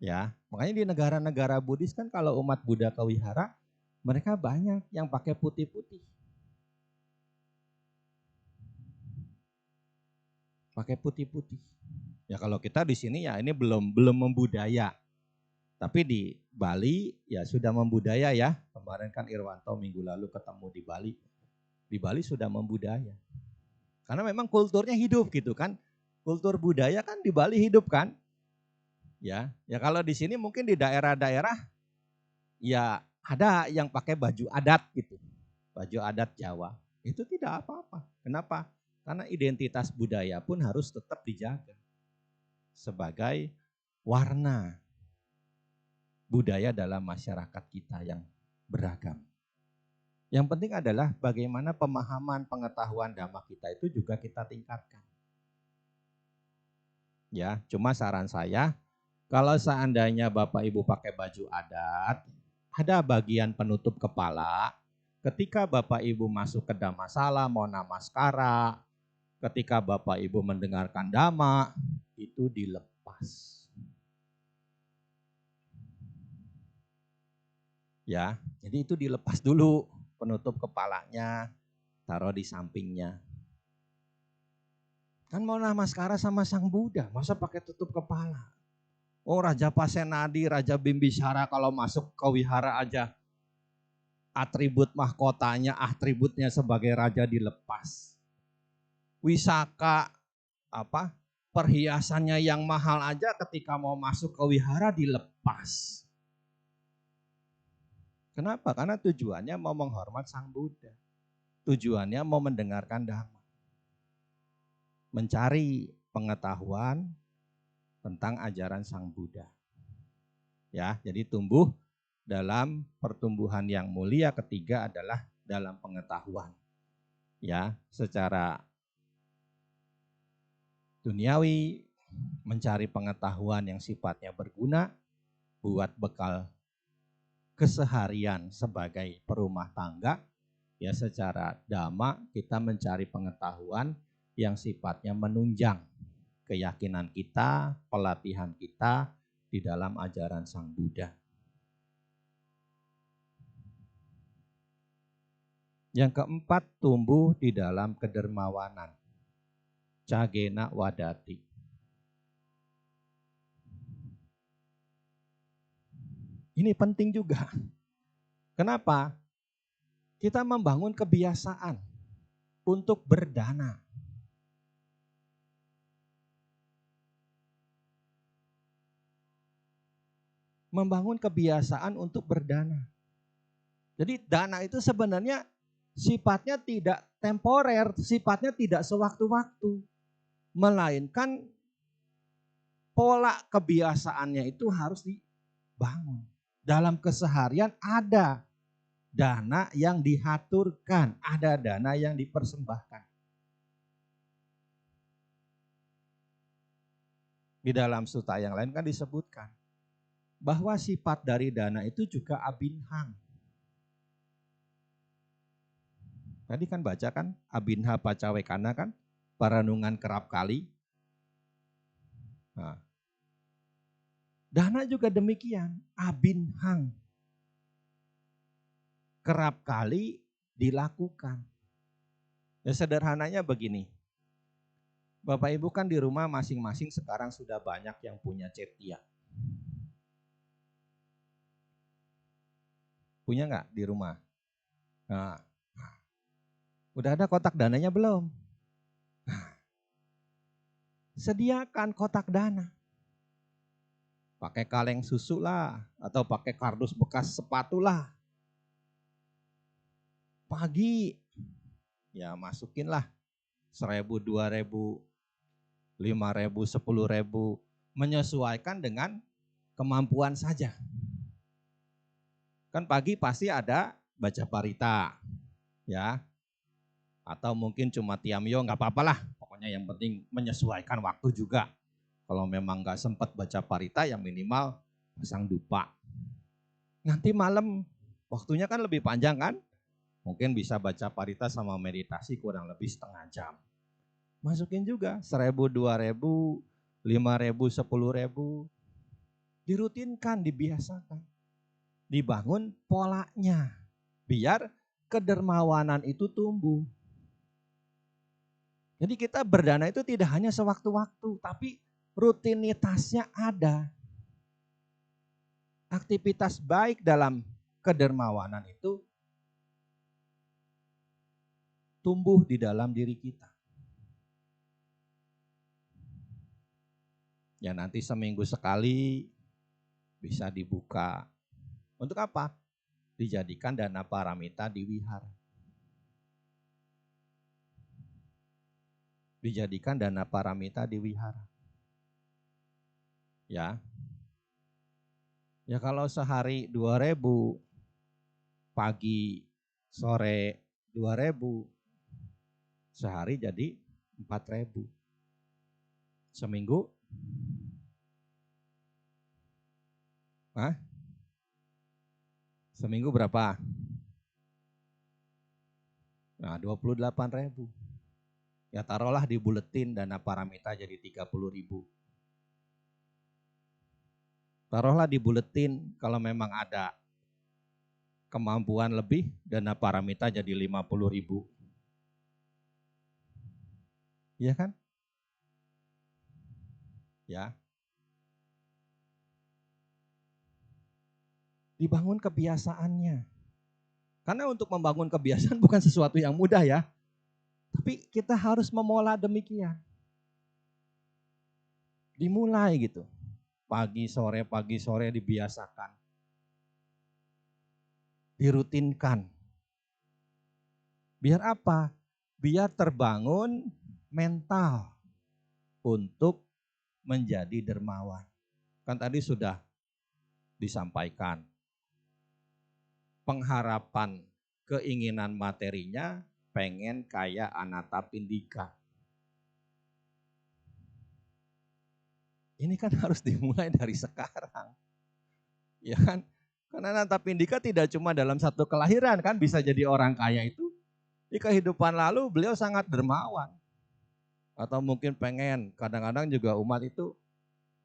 Ya, makanya di negara-negara Buddhis kan kalau umat Buddha ke wihara, mereka banyak yang pakai putih-putih. Pakai putih-putih. Ya kalau kita di sini ya ini belum membudaya. Tapi di Bali ya sudah membudaya ya. Kemarin kan Irwanto minggu lalu ketemu di Bali. Di Bali sudah membudaya. Karena memang kulturnya hidup gitu kan. Kultur budaya kan di Bali hidup kan. Ya kalau di sini mungkin di daerah-daerah ya ada yang pakai baju adat gitu. Baju adat Jawa. Itu tidak apa-apa. Kenapa? Karena identitas budaya pun harus tetap dijaga. Sebagai warna budaya dalam masyarakat kita yang beragam. Yang penting adalah bagaimana pemahaman pengetahuan dhamma kita itu juga kita tingkatkan. Ya, cuma saran saya, kalau seandainya Bapak Ibu pakai baju adat, ada bagian penutup kepala, Ketika Bapak Ibu masuk ke Dhammasala, mau namaskara, ketika Bapak Ibu mendengarkan Dhamma, itu dilepas. Ya, jadi itu dilepas dulu, penutup kepalanya, taruh di sampingnya. Kan mau namaskara sama Sang Buddha, masa pakai tutup kepala? Oh, Raja Pasenadi, Raja Bimbisara kalau masuk ke wihara aja, atribut mahkotanya, atributnya sebagai raja dilepas. Wisaka, perhiasannya yang mahal aja ketika mau masuk ke wihara dilepas. Kenapa? Karena tujuannya mau menghormat Sang Buddha. Tujuannya mau mendengarkan Dhamma. Mencari pengetahuan tentang ajaran Sang Buddha. Ya, jadi tumbuh dalam pertumbuhan yang mulia ketiga adalah dalam pengetahuan. Ya, secara duniawi mencari pengetahuan yang sifatnya berguna buat bekal keseharian sebagai perumah tangga. Ya, secara dhamma kita mencari pengetahuan yang sifatnya menunjang keyakinan kita, pelatihan kita di dalam ajaran Sang Buddha. Yang keempat, tumbuh di dalam kedermawanan. Cagena wadati. Ini penting juga. Kenapa? Kita membangun kebiasaan untuk berdana. Membangun kebiasaan untuk berdana. Jadi dana itu sebenarnya sifatnya tidak temporer, sifatnya tidak sewaktu-waktu. Melainkan pola kebiasaannya itu harus dibangun. Dalam keseharian ada dana yang dihaturkan, ada dana yang dipersembahkan. Di dalam sutta yang lain kan disebutkan bahwa sifat dari dana itu juga abinhang. Tadi kan baca kan abinha pacawekana kan, paranungan kerap kali. Nah, dana juga demikian, abinhang. Kerap kali dilakukan. Ya sederhananya begini. Bapak Ibu kan di rumah masing-masing sekarang sudah banyak yang punya cetia. Punya nggak di rumah? Nah, udah ada kotak dananya belum? Sediakan kotak dana. Pakai kaleng susu lah, atau pakai kardus bekas sepatu lah. Pagi, ya masukinlah 1.000, 2.000, 5.000, 10.000, menyesuaikan dengan kemampuan saja. Kan pagi pasti ada baca parita, ya, atau mungkin cuma tiamyo, nggak apa-apalah. Pokoknya yang penting menyesuaikan waktu juga. Kalau memang nggak sempat baca parita, yang minimal pasang dupa. Nanti malam waktunya kan lebih panjang kan? Mungkin bisa baca parita sama meditasi kurang lebih setengah jam. Masukin juga 1.000, 2.000, 5.000, 10.000. Dirutinkan, dibiasakan. Dibangun polanya. Biar kedermawanan itu tumbuh. Jadi kita berdana itu tidak hanya sewaktu-waktu, tapi rutinitasnya ada. Aktivitas baik dalam kedermawanan itu tumbuh di dalam diri kita. Ya nanti seminggu sekali bisa dibuka. Untuk apa? Dijadikan dana paramita di wihara. Dijadikan dana paramita di wihara. Ya. Ya kalau sehari 2.000, pagi, sore 2.000, sehari jadi 4.000. Seminggu? Hah? Seminggu berapa? Nah 28.000. Ya taruhlah di buletin dana paramita jadi 30.000. Taruhlah di buletin kalau memang ada kemampuan lebih, dana paramita jadi 50.000. Iya kan? Ya. Dibangun kebiasaannya. Karena untuk membangun kebiasaan bukan sesuatu yang mudah ya. Tapi kita harus memola demikian. Dimulai gitu. Pagi sore dibiasakan. Dirutinkan. Biar apa? Biar terbangun mental untuk menjadi dermawan. Kan tadi sudah disampaikan. Pengharapan, keinginan materinya pengen kayak Anathapindika. Ini kan harus dimulai dari sekarang. Ya kan? Karena Anathapindika tidak cuma dalam satu kelahiran kan bisa jadi orang kaya itu. Di kehidupan lalu beliau sangat dermawan. Atau mungkin pengen, kadang-kadang juga umat itu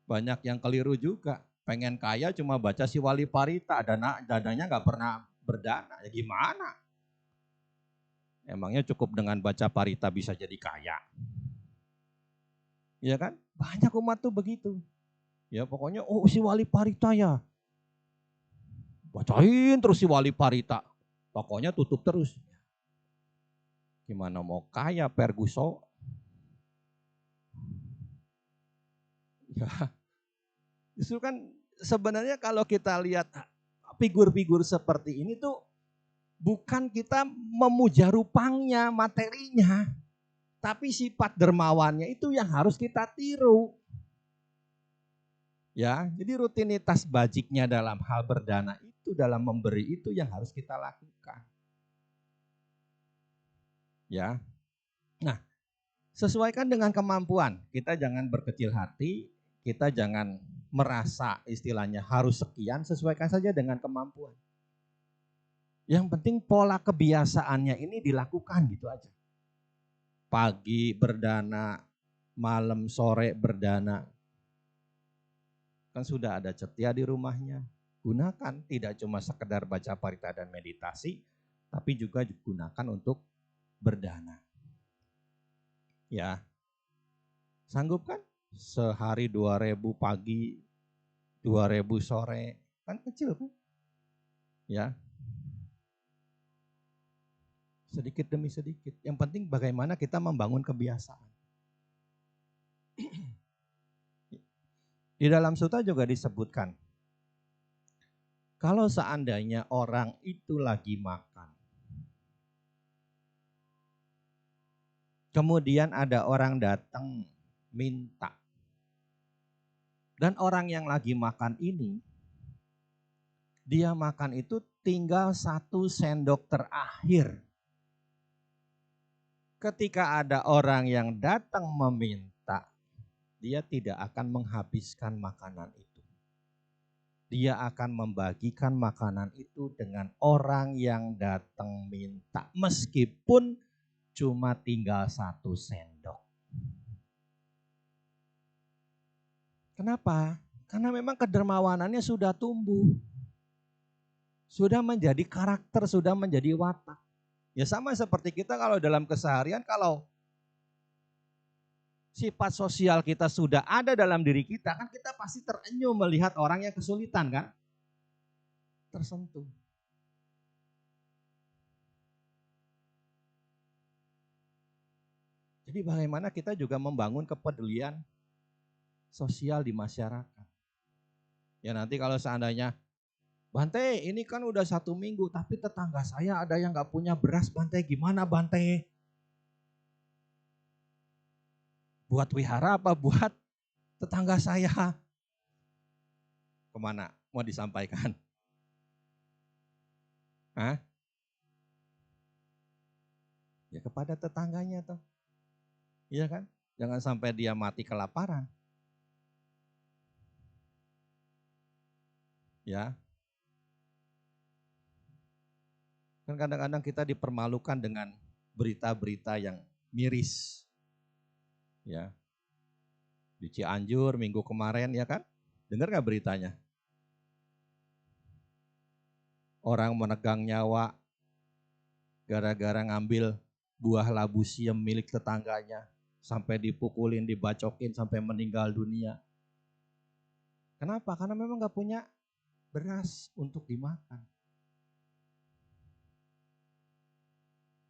banyak yang keliru juga. Pengen kaya cuma baca si Wali Parita, dadanya gak pernah berdana. Ya gimana? Emangnya cukup dengan baca Parita bisa jadi kaya? Ya kan? Banyak umat tuh begitu. Ya pokoknya si Wali Parita ya. Bacain terus si Wali Parita. Pokoknya tutup terus. Gimana mau kaya Perguso? Ya, justru kan sebenarnya kalau kita lihat figur-figur seperti ini tuh bukan kita memuja rupanya, materinya, tapi sifat dermawannya itu yang harus kita tiru. Ya, jadi rutinitas bajiknya dalam hal berdana itu, dalam memberi itu yang harus kita lakukan. Ya. Nah, sesuaikan dengan kemampuan. Kita jangan berkecil hati, kita jangan merasa istilahnya harus sekian, sesuaikan saja dengan kemampuan. Yang penting pola kebiasaannya ini dilakukan gitu aja. Pagi berdana, malam sore berdana. Kan sudah ada cetia di rumahnya. Gunakan tidak cuma sekedar baca parita dan meditasi, tapi juga digunakan untuk berdana. Ya, sanggup kan? Sehari 2.000 pagi, 2.000 sore, kan kecil kan? Ya, sedikit demi sedikit. Yang penting bagaimana kita membangun kebiasaan. Di dalam sutta juga disebutkan, kalau seandainya orang itu lagi makan, kemudian ada orang datang minta, dan orang yang lagi makan ini, dia makan itu tinggal 1 sendok terakhir. Ketika ada orang yang datang meminta, dia tidak akan menghabiskan makanan itu. Dia akan membagikan makanan itu dengan orang yang datang minta, meskipun cuma tinggal 1 sendok. Kenapa? Karena memang kedermawanannya sudah tumbuh. Sudah menjadi karakter, sudah menjadi watak. Ya sama seperti kita kalau dalam keseharian, kalau sifat sosial kita sudah ada dalam diri kita, kan kita pasti terenyuh melihat orang yang kesulitan kan? Tersentuh. Jadi bagaimana kita juga membangun kepedulian sosial di masyarakat. Ya nanti kalau seandainya, Bante ini kan udah 1 minggu tapi tetangga saya ada yang gak punya beras, Bante gimana Bante? Buat wihara apa buat tetangga saya? Kemana mau disampaikan? Hah? Ya kepada tetangganya toh. Iya kan? Jangan sampai dia mati kelaparan. Ya. Kan kadang-kadang kita dipermalukan dengan berita-berita yang miris. Ya. Di Cianjur minggu kemarin ya kan? Dengar gak beritanya? Orang menegang nyawa gara-gara ngambil buah labu siem milik tetangganya. Sampai dipukulin, dibacokin sampai meninggal dunia. Kenapa? Karena memang gak punya beras untuk dimakan.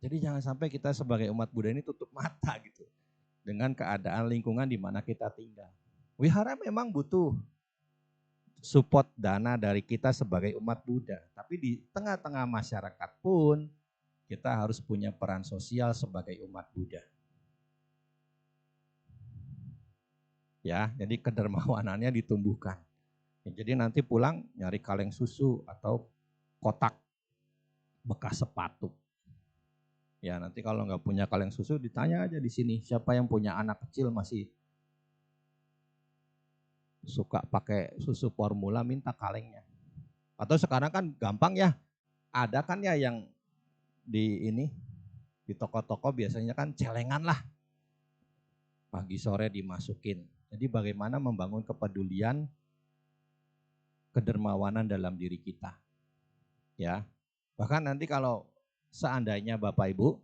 Jadi jangan sampai kita sebagai umat Buddha ini tutup mata gitu dengan keadaan lingkungan di mana kita tinggal. Wihara memang butuh support dana dari kita sebagai umat Buddha, tapi di tengah-tengah masyarakat pun kita harus punya peran sosial sebagai umat Buddha. Ya, jadi kedermawanannya ditumbuhkan. Jadi nanti pulang nyari kaleng susu atau kotak bekas sepatu. Ya nanti kalau nggak punya kaleng susu ditanya aja di sini siapa yang punya anak kecil masih suka pakai susu formula minta kalengnya. Atau sekarang kan gampang ya, ada kan ya yang di toko-toko biasanya kan celengan lah. Pagi sore dimasukin. Jadi bagaimana membangun kepedulian, kedermawanan dalam diri kita. Ya. Bahkan nanti kalau seandainya Bapak Ibu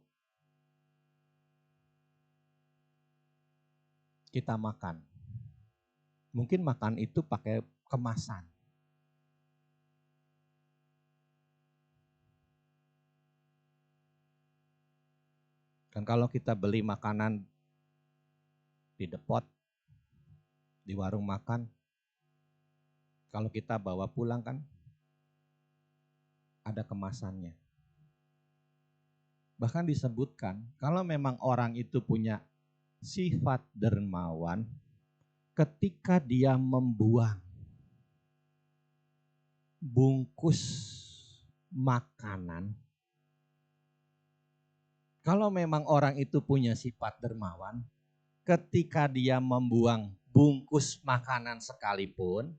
kita makan. Mungkin makan itu pakai kemasan. Kan kalau kita beli makanan di depot, di warung makan, kalau kita bawa pulang kan ada kemasannya. Bahkan disebutkan kalau memang orang itu punya sifat dermawan, ketika dia membuang bungkus makanan, kalau memang orang itu punya sifat dermawan, ketika dia membuang bungkus makanan sekalipun,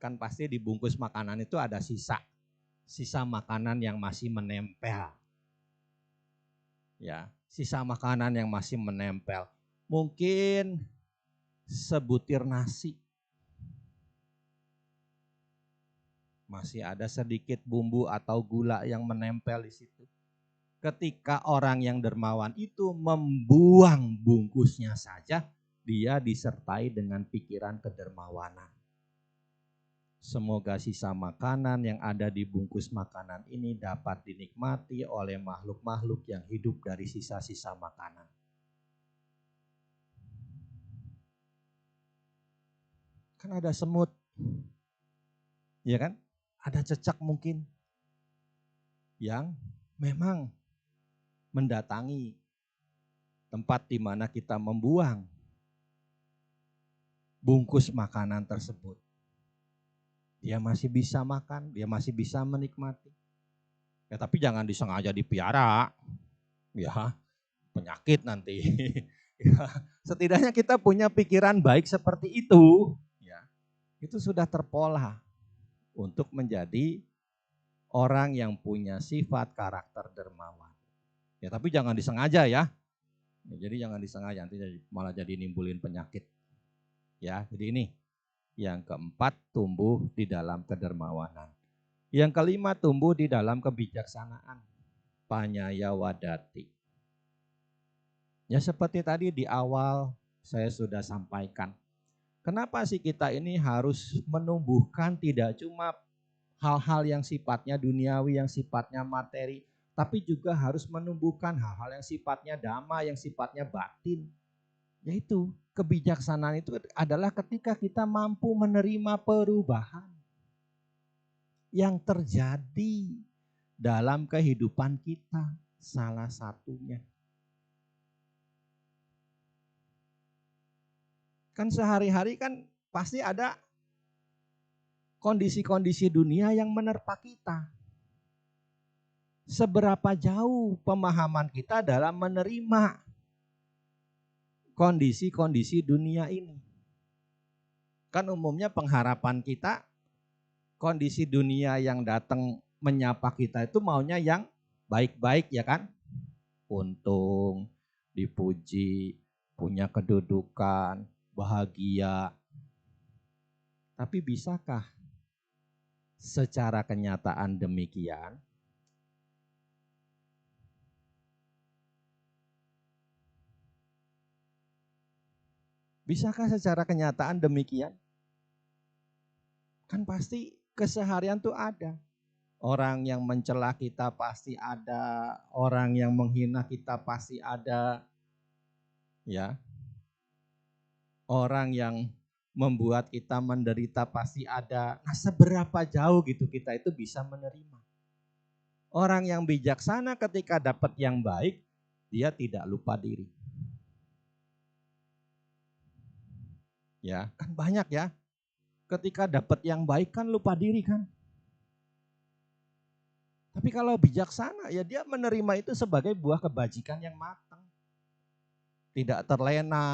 kan pasti di bungkus makanan itu ada sisa makanan yang masih menempel. Ya, sisa makanan yang masih menempel. Mungkin sebutir nasi. Masih ada sedikit bumbu atau gula yang menempel di situ. Ketika orang yang dermawan itu membuang bungkusnya saja, dia disertai dengan pikiran kedermawanan. Semoga sisa makanan yang ada di bungkus makanan ini dapat dinikmati oleh makhluk-makhluk yang hidup dari sisa-sisa makanan. Kan ada semut, ya kan? Ada cecak mungkin yang memang mendatangi tempat di mana kita membuang bungkus makanan tersebut. Dia masih bisa makan, dia masih bisa menikmati. Ya tapi jangan disengaja dipiara, ya penyakit nanti. Ya, setidaknya kita punya pikiran baik seperti itu, ya itu sudah terpola untuk menjadi orang yang punya sifat karakter dermawan. Ya tapi jangan disengaja ya. Jadi jangan disengaja nanti malah jadi nimbulin penyakit. Ya, jadi ini. Yang keempat, tumbuh di dalam kedermawanan. Yang kelima, tumbuh di dalam kebijaksanaan. Panyaya wadati. Ya seperti tadi di awal saya sudah sampaikan. Kenapa sih kita ini harus menumbuhkan tidak cuma hal-hal yang sifatnya duniawi, yang sifatnya materi, tapi juga harus menumbuhkan hal-hal yang sifatnya dhamma, yang sifatnya batin. Yaitu kebijaksanaan itu adalah ketika kita mampu menerima perubahan yang terjadi dalam kehidupan kita, salah satunya. Kan sehari-hari kan pasti ada kondisi-kondisi dunia yang menerpa kita. Seberapa jauh pemahaman kita dalam menerima kondisi-kondisi dunia ini. Kan umumnya pengharapan kita kondisi dunia yang datang menyapa kita itu maunya yang baik-baik ya kan. untung, dipuji, punya kedudukan, bahagia. Tapi bisakah secara kenyataan demikian? Bisakah secara kenyataan demikian? Kan pasti keseharian tuh ada. Orang yang mencela kita pasti ada, orang yang menghina kita pasti ada. Ya. Orang yang membuat kita menderita pasti ada. Nah, seberapa jauh gitu kita itu bisa menerima. Orang yang bijaksana ketika dapat yang baik, dia tidak lupa diri. Ya, kan banyak ya. Ketika dapat yang baik kan lupa diri kan. Tapi kalau bijaksana ya dia menerima itu sebagai buah kebajikan yang matang. Tidak terlena.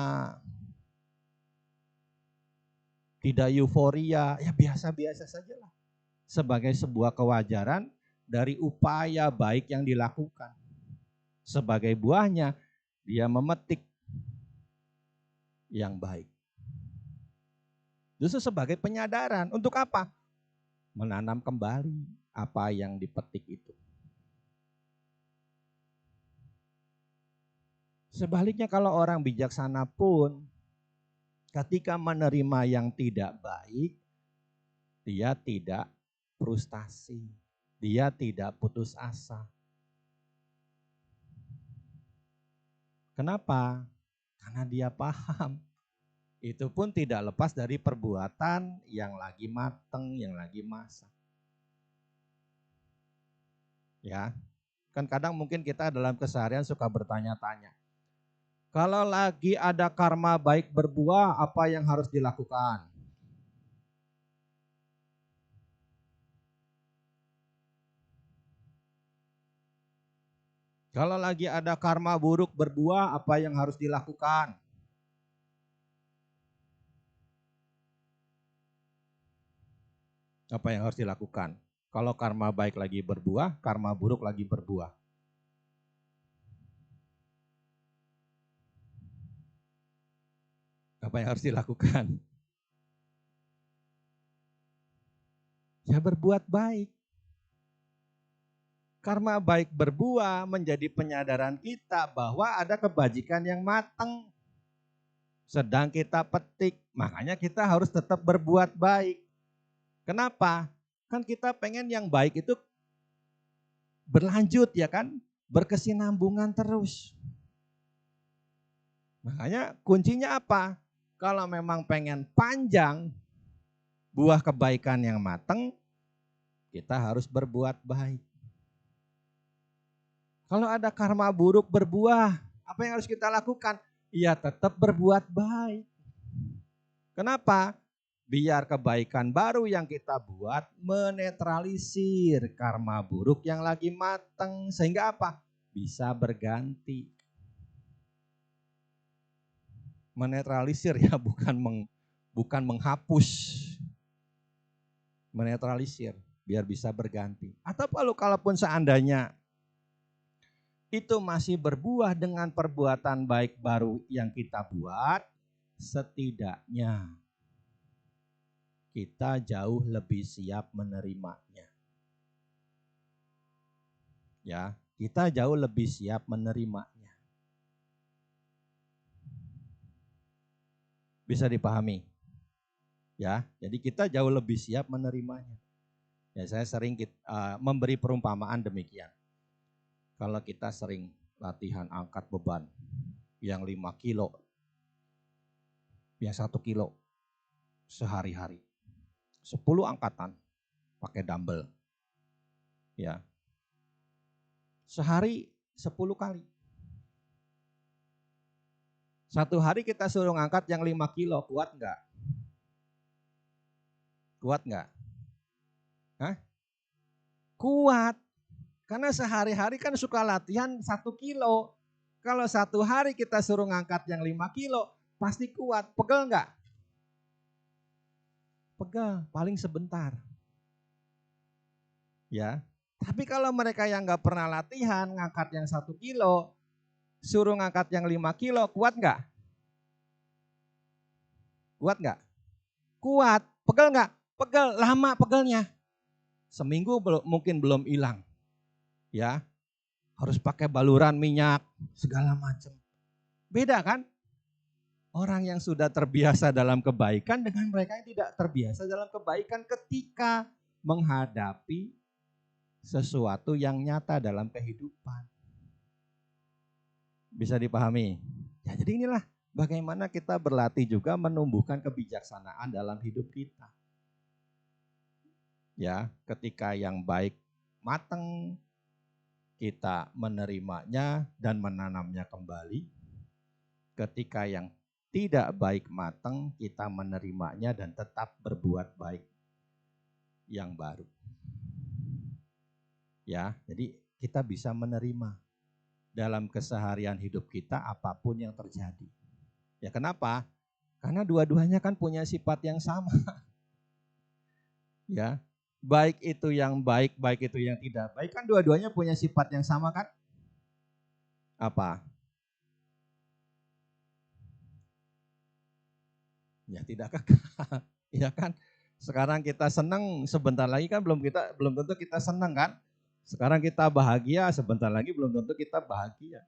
Tidak euforia, ya biasa-biasa sajalah. Sebagai sebuah kewajaran dari upaya baik yang dilakukan. Sebagai buahnya dia memetik yang baik. Justru sebagai penyadaran. Untuk apa? Menanam kembali apa yang dipetik itu. Sebaliknya kalau orang bijaksana pun ketika menerima yang tidak baik, dia tidak frustasi, dia tidak putus asa. Kenapa? Karena dia paham. Itu pun tidak lepas dari perbuatan yang lagi mateng, yang lagi masak. Ya, kan kadang mungkin kita dalam keseharian suka bertanya-tanya. Kalau lagi ada karma baik berbuah, apa yang harus dilakukan? Kalau lagi ada karma buruk berbuah, apa yang harus dilakukan? Apa yang harus dilakukan? Kalau karma baik lagi berbuah, karma buruk lagi berbuah. Apa yang harus dilakukan? Ya berbuat baik. Karma baik berbuah menjadi penyadaran kita bahwa ada kebajikan yang matang. Sedang kita petik, makanya kita harus tetap berbuat baik. Kenapa? Kan kita pengen yang baik itu berlanjut ya kan, berkesinambungan terus. Makanya kuncinya apa? Kalau memang pengen panjang buah kebaikan yang matang, kita harus berbuat baik. Kalau ada karma buruk berbuah, apa yang harus kita lakukan? Ya tetap berbuat baik. Kenapa? Biar kebaikan baru yang kita buat menetralisir karma buruk yang lagi matang. Sehingga apa? Bisa berganti. Menetralisir ya, bukan menghapus. Menetralisir biar bisa berganti. Atau kalaupun seandainya itu masih berbuah dengan perbuatan baik baru yang kita buat, setidaknya kita jauh lebih siap menerimanya. Ya, kita jauh lebih siap menerimanya. Bisa dipahami? Ya, jadi kita jauh lebih siap menerimanya. Ya, saya sering memberi perumpamaan demikian. Kalau kita sering latihan angkat beban yang 5 kilo, yang 1 kilo sehari-hari. 10 angkatan pakai dumbbell. Ya. Sehari 10 kali. Satu hari kita suruh ngangkat yang 5 kilo, kuat enggak? Kuat enggak? Hah? Kuat. Karena sehari-hari kan suka latihan 1 kilo. Kalau 1 hari kita suruh ngangkat yang 5 kilo, pasti kuat. Pegel enggak? Pegel, paling sebentar. Ya, tapi kalau mereka yang enggak pernah latihan ngangkat yang 1 kilo, suruh ngangkat yang 5 kilo, kuat nggak? Kuat nggak? Kuat. Pegel nggak? Pegel, lama pegelnya. Seminggu mungkin belum hilang. Ya, harus pakai baluran minyak, segala macam. Beda kan? Orang yang sudah terbiasa dalam kebaikan dengan mereka yang tidak terbiasa dalam kebaikan ketika menghadapi sesuatu yang nyata dalam kehidupan. Bisa dipahami? Ya, jadi inilah bagaimana kita berlatih juga menumbuhkan kebijaksanaan dalam hidup kita. Ya, ketika yang baik matang, kita menerimanya dan menanamnya kembali. Ketika yang tidak baik matang, kita menerimanya dan tetap berbuat baik yang baru. Ya, jadi kita bisa menerima dalam keseharian hidup kita apapun yang terjadi. Ya, kenapa? Karena dua-duanya kan punya sifat yang sama. Ya, baik itu yang baik, baik itu yang tidak baik, kan dua-duanya punya sifat yang sama kan? Apa? Ya tidak kekal. Ya kan? Sekarang kita senang, sebentar lagi kan belum tentu kita senang kan? Sekarang kita bahagia, sebentar lagi belum tentu kita bahagia.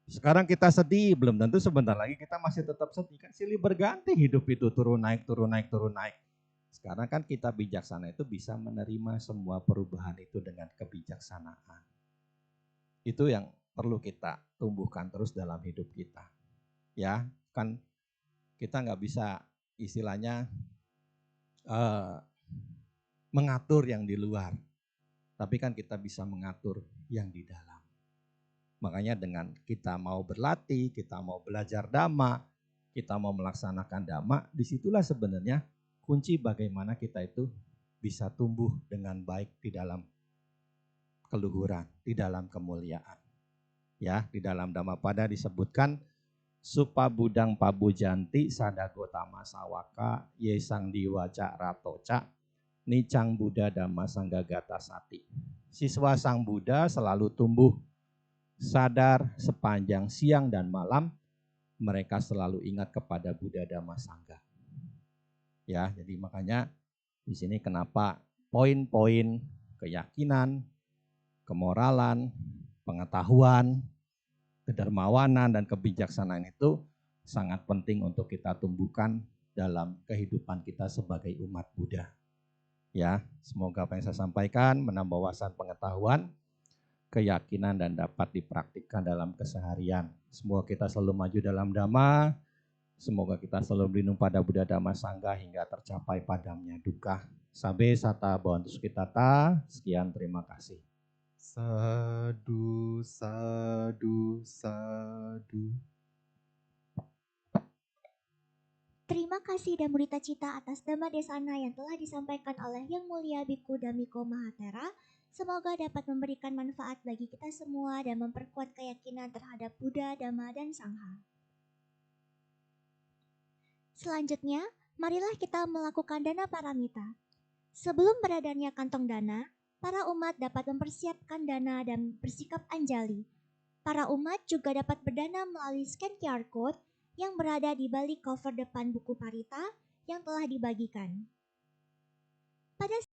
Sekarang kita sedih, belum tentu sebentar lagi kita masih tetap sedih kan? Silih berganti hidup itu, turun naik, turun naik, turun naik. Sekarang kan kita bijaksana itu bisa menerima semua perubahan itu dengan kebijaksanaan. Itu yang perlu kita tumbuhkan terus dalam hidup kita. Ya, kan kita nggak bisa istilahnya mengatur yang di luar. Tapi kan kita bisa mengatur yang di dalam. Makanya dengan kita mau berlatih, kita mau belajar dhamma, kita mau melaksanakan dhamma, disitulah sebenarnya kunci bagaimana kita itu bisa tumbuh dengan baik di dalam keluhuran, di dalam kemuliaan. Ya, di dalam Dhammapada disebutkan Supabudang pabujanti sadagotama sawaka yesang diwaca ratoca nicang Buddha Dhamma Sanggagata Sati. Siswa Sang Buddha selalu tumbuh sadar sepanjang siang dan malam, mereka selalu ingat kepada Buddha Dhamma Sangga. Ya, jadi makanya di sini kenapa poin-poin keyakinan, kemoralan, pengetahuan, kedermawanan dan kebijaksanaan itu sangat penting untuk kita tumbuhkan dalam kehidupan kita sebagai umat Buddha. Ya, semoga apa yang saya sampaikan menambah wawasan pengetahuan, keyakinan dan dapat dipraktikkan dalam keseharian. Semoga kita selalu maju dalam dhamma. Semoga kita selalu berlindung pada Buddha Dhamma Sangga hingga tercapai padamnya dukkha. Sabe sata bhavantu sukhitata. Sekian, terima kasih. Sadu, sadu, sadu. Terima kasih Damurita Cita atas Dhamma Desana yang telah disampaikan oleh Yang Mulia Bhikkhu Dhammiko Mahatera. Semoga dapat memberikan manfaat bagi kita semua dan memperkuat keyakinan terhadap Buddha, Dhamma, dan Sangha. Selanjutnya, marilah kita melakukan dana paramita. Sebelum beredarnya kantong dana, para umat dapat mempersiapkan dana dan bersikap anjali. Para umat juga dapat berdana melalui scan QR Code yang berada di balik cover depan buku Parita yang telah dibagikan. Pada